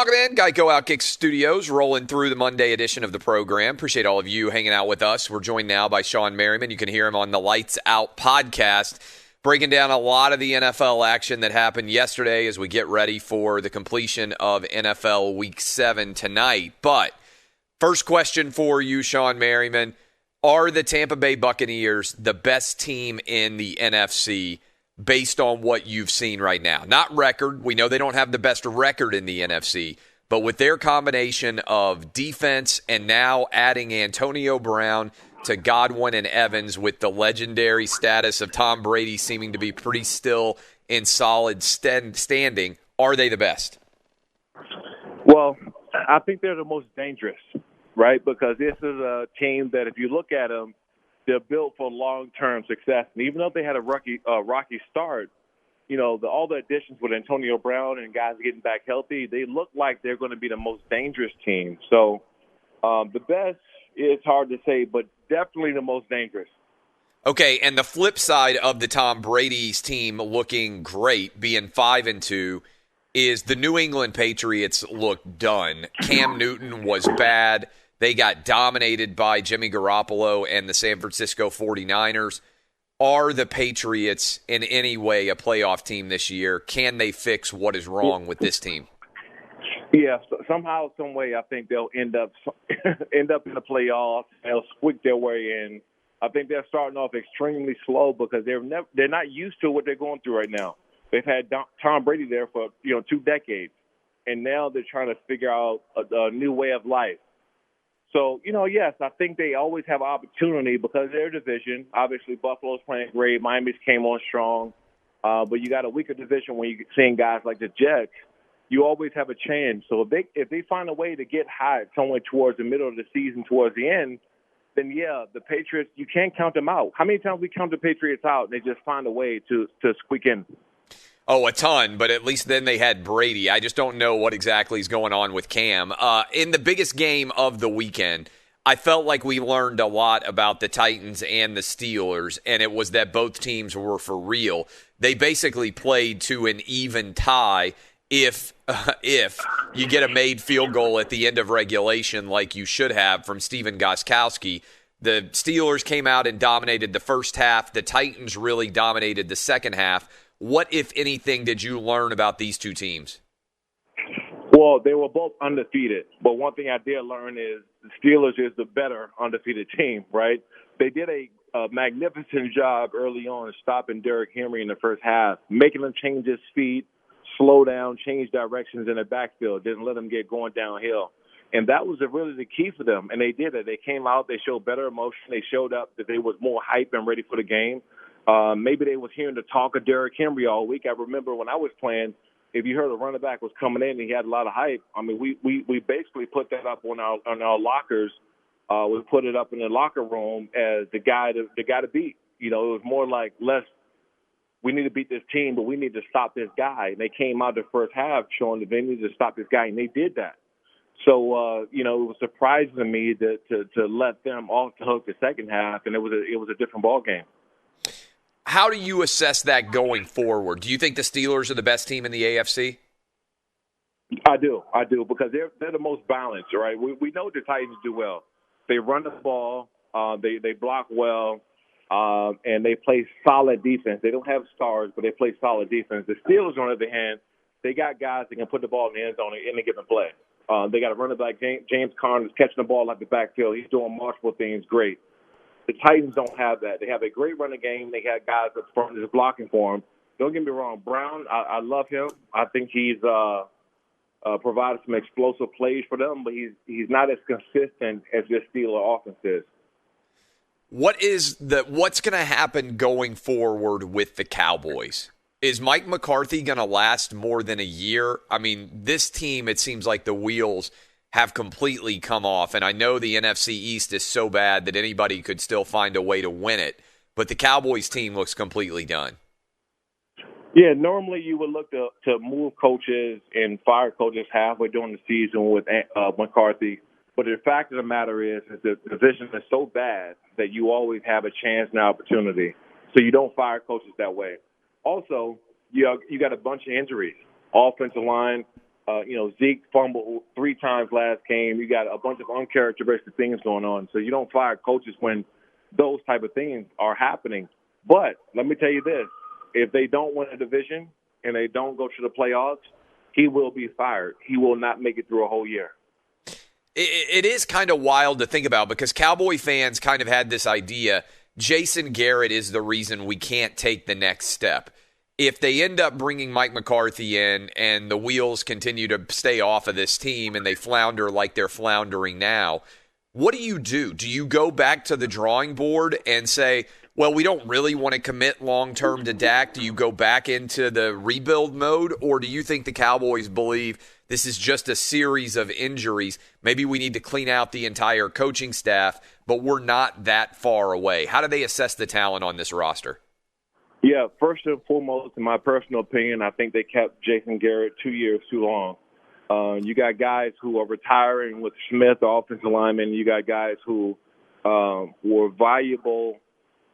Welcome in, Geico Outkick Studios, rolling through the Monday edition of the program. Appreciate all of you hanging out with us. We're joined now by Shawne Merriman. You can hear him on the Lights Out podcast, breaking down a lot of the NFL action that happened yesterday as we get ready for the completion of NFL Week 7 tonight. But first question for you, Shawne Merriman. Are the Tampa Bay Buccaneers the best team in the NFC based on what you've seen right now? Not record. We know they don't have the best record in the NFC, but with their combination of defense and now adding Antonio Brown to Godwin and Evans with the legendary status of Tom Brady seeming to be pretty still in solid standing, are they the best? Well, I think they're the most dangerous, right? Because this is a team that if you look at them, they're built for long-term success. And even though they had a rocky start, you know, all the additions with Antonio Brown and guys getting back healthy, they look like they're going to be the most dangerous team. So the best, it's hard to say, but definitely the most dangerous. Okay, and the flip side of the Tom Brady's team looking great, being 5-2, is the New England Patriots look done. Cam Newton was bad. They got dominated by Jimmy Garoppolo and the San Francisco 49ers. Are the Patriots in any way a playoff team this year? Can they fix what is wrong with this team? Yeah, somehow, some way, I think they'll end up in the playoffs. They'll squeak their way in. I think they're starting off extremely slow because they're not used to what they're going through right now. They've had Tom Brady there for 2 decades, and now they're trying to figure out a new way of life. So, yes, I think they always have opportunity because of their division. Obviously, Buffalo's playing great. Miami's came on strong. But you got a weaker division when you're seeing guys like the Jets. You always have a chance. So if they find a way to get hot somewhere towards the middle of the season, towards the end, then, yeah, the Patriots, you can't count them out. How many times we count the Patriots out and they just find a way to squeak in? Oh, a ton, but at least then they had Brady. I just don't know what exactly is going on with Cam. In the biggest game of the weekend, I felt like we learned a lot about the Titans and the Steelers, and it was that both teams were for real. They basically played to an even tie if you get a made field goal at the end of regulation like you should have from Stephen Gostkowski. The Steelers came out and dominated the first half. The Titans really dominated the second half. What, if anything, did you learn about these two teams? Well, they were both undefeated. But one thing I did learn is the Steelers is the better undefeated team, right? They did a magnificent job early on stopping Derrick Henry in the first half, making him change his feet, slow down, change directions in the backfield, didn't let him get going downhill. And that was really the key for them. And they did it. They came out, they showed better emotion. They showed up that they was more hype and ready for the game. Maybe they was hearing the talk of Derrick Henry all week. I remember when I was playing, if you heard a running back was coming in and he had a lot of hype, I mean, we basically put that up on our lockers. We put it up in the locker room as the guy to beat. It was more like we need to beat this team, but we need to stop this guy. And they came out the first half showing that they needed to stop this guy, and they did that. So, it was surprising to me to let them off the hook the second half, and it was a different ball game. How do you assess that going forward? Do you think the Steelers are the best team in the AFC? I do, because they're the most balanced, right? We know the Titans do well. They run the ball, they block well, and they play solid defense. They don't have stars, but they play solid defense. The Steelers, on the other hand, they got guys that can put the ball in the end zone in a given play. They got a running back, James Conner, catching the ball out the backfield. He's doing multiple things great. The Titans don't have that. They have a great running game. They have guys up front that's blocking for them. Don't get me wrong. Brown, I love him. I think he's provided some explosive plays for them, but he's not as consistent as this Steeler offense is. What's going to happen going forward with the Cowboys? Is Mike McCarthy going to last more than a year? I mean, this team, it seems like the wheels have completely come off, and I know the NFC East is so bad that anybody could still find a way to win it, but the Cowboys team looks completely done. Yeah, normally you would look to move coaches and fire coaches halfway during the season with McCarthy, but the fact of the matter is the division is so bad that you always have a chance and opportunity, so you don't fire coaches that way. Also, you got a bunch of injuries. Offensive line, Zeke fumbled 3 times last game. You got a bunch of uncharacteristic things going on. So you don't fire coaches when those type of things are happening. But let me tell you this. If they don't win a division and they don't go to the playoffs, he will be fired. He will not make it through a whole year. It is kind of wild to think about because Cowboy fans kind of had this idea, Jason Garrett is the reason we can't take the next step. If they end up bringing Mike McCarthy in and the wheels continue to stay off of this team and they flounder like they're floundering now, what do? Do you go back to the drawing board and say, well, we don't really want to commit long-term to Dak? Do you go back into the rebuild mode? Or do you think the Cowboys believe this is just a series of injuries? Maybe we need to clean out the entire coaching staff, but we're not that far away. How do they assess the talent on this roster? Yeah, first and foremost, in my personal opinion, I think they kept Jason Garrett 2 years too long. You got guys who are retiring with Smith, the offensive lineman. You got guys who were valuable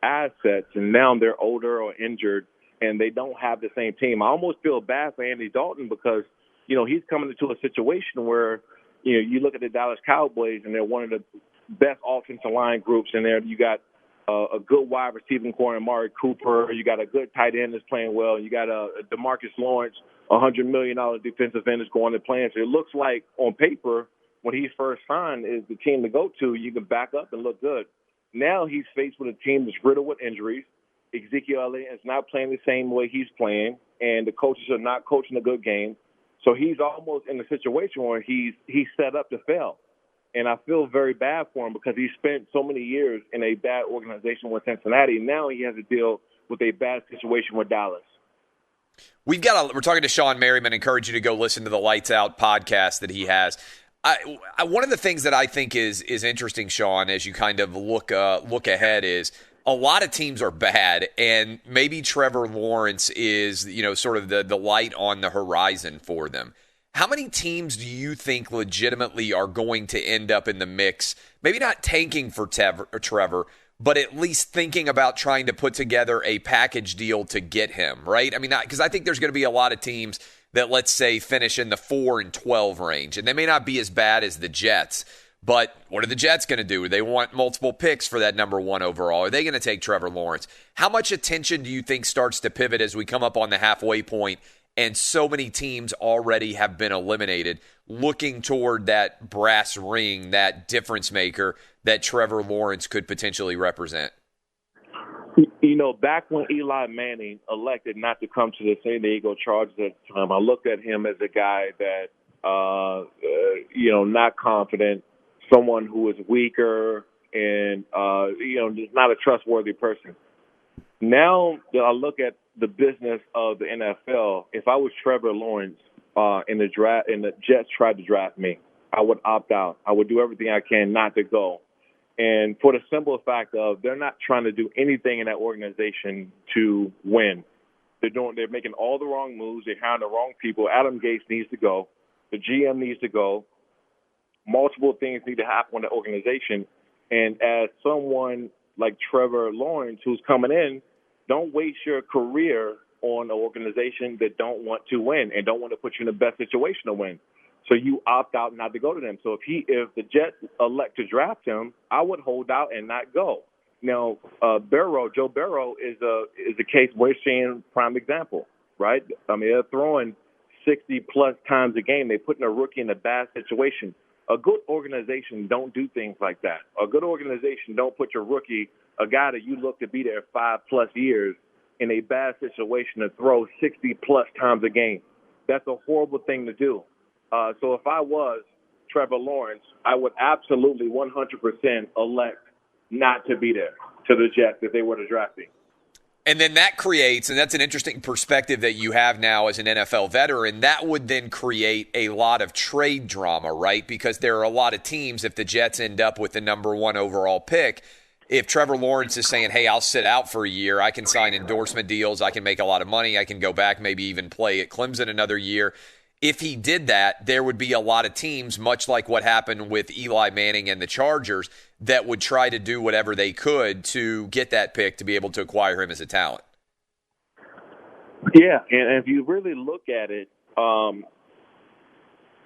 assets, and now they're older or injured, and they don't have the same team. I almost feel bad for Andy Dalton because, he's coming into a situation where, you look at the Dallas Cowboys, and they're one of the best offensive line groups in there. You got a good wide receiving core in Amari Cooper. You got a good tight end that's playing well. You got a DeMarcus Lawrence, $100 million defensive end that's going to play. So it looks like on paper, when he first signed, is the team to go to. You can back up and look good. Now he's faced with a team that's riddled with injuries. Ezekiel Elliott is not playing the same way he's playing, and the coaches are not coaching a good game. So he's almost in a situation where he's set up to fail. And I feel very bad for him because he spent so many years in a bad organization with Cincinnati. Now he has to deal with a bad situation with Dallas. We're talking to Shawne Merriman. I encourage you to go listen to the Lights Out podcast that he has. One of the things that I think is interesting, Shawne, as you kind of look ahead, is a lot of teams are bad, and maybe Trevor Lawrence is sort of the light on the horizon for them. How many teams do you think legitimately are going to end up in the mix? Maybe not tanking for Trevor, but at least thinking about trying to put together a package deal to get him, right? I mean, because I think there's going to be a lot of teams that, let's say, finish in the 4-12 range, and they may not be as bad as the Jets. But what are the Jets going to do? They want multiple picks for that number 1 overall. Are they going to take Trevor Lawrence? How much attention do you think starts to pivot as we come up on the halfway point and so many teams already have been eliminated, looking toward that brass ring, that difference maker that Trevor Lawrence could potentially represent? Back when Eli Manning elected not to come to the San Diego Chargers at the time, I looked at him as a guy that, not confident, someone who is weaker, and, just not a trustworthy person. Now that I look at the business of the NFL, if I was Trevor Lawrence and the Jets tried to draft me, I would opt out. I would do everything I can not to go. And for the simple fact of they're not trying to do anything in that organization to win. They're making all the wrong moves. They're hiring the wrong people. Adam Gase needs to go. The GM needs to go. Multiple things need to happen in the organization. And as someone like Trevor Lawrence who's coming in, don't waste your career on an organization that don't want to win and don't want to put you in the best situation to win. So you opt out not to go to them. So if the Jets elect to draft him, I would hold out and not go. Now, Joe Burrow is a case we're seeing prime example, right? I mean, they're throwing 60-plus times a game. They're putting a rookie in a bad situation. A good organization don't do things like that. A good organization don't put your rookie, a guy that you look to be there 5+ years, in a bad situation to throw 60+ times a game. That's a horrible thing to do. So if I was Trevor Lawrence, I would absolutely 100% elect not to be there to the Jets if they were to draft me. And then that creates, and that's an interesting perspective that you have now as an NFL veteran, that would then create a lot of trade drama, right? Because there are a lot of teams, if the Jets end up with the number 1 overall pick, if Trevor Lawrence is saying, hey, I'll sit out for a year, I can sign endorsement deals, I can make a lot of money, I can go back, maybe even play at Clemson another year. If he did that, there would be a lot of teams, much like what happened with Eli Manning and the Chargers, that would try to do whatever they could to get that pick to be able to acquire him as a talent. Yeah, and if you really look at it,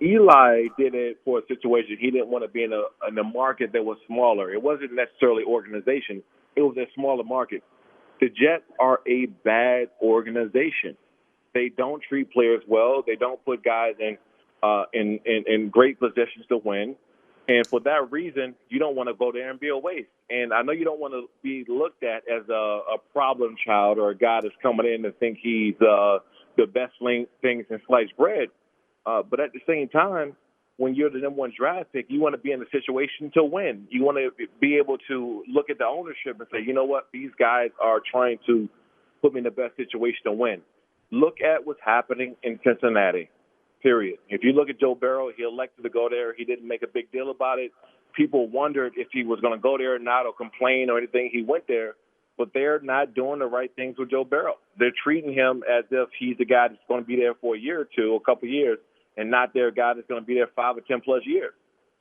Eli did it for a situation. He didn't want to be in a market that was smaller. It wasn't necessarily organization. It was a smaller market. The Jets are a bad organization. They don't treat players well. They don't put guys in great positions to win. And for that reason, you don't want to go there and be a waste. And I know you don't want to be looked at as a problem child or a guy that's coming in and think he's the best thing since sliced bread. But at the same time, when you're the number one draft pick, you want to be in a situation to win. You want to be able to look at the ownership and say, you know what, these guys are trying to put me in the best situation to win. Look at what's happening in Cincinnati, period. If you look at Joe Burrow, he elected to go there. He didn't make a big deal about it. People wondered if he was going to go there or not or complain or anything. He went there, but they're not doing the right things with Joe Burrow. They're treating him as if he's the guy that's going to be there for a year or two, a couple of years, and not their guy that's going to be there 5 or 10 plus years.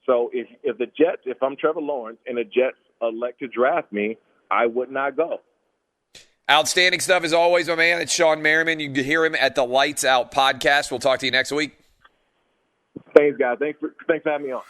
So if the Jets, if I'm Trevor Lawrence and the Jets elect to draft me, I would not go. Outstanding stuff as always, my man. It's Shawne Merriman. You can hear him at the Lights Out podcast. We'll talk to you next week. Thanks, guys. Thanks for having me on.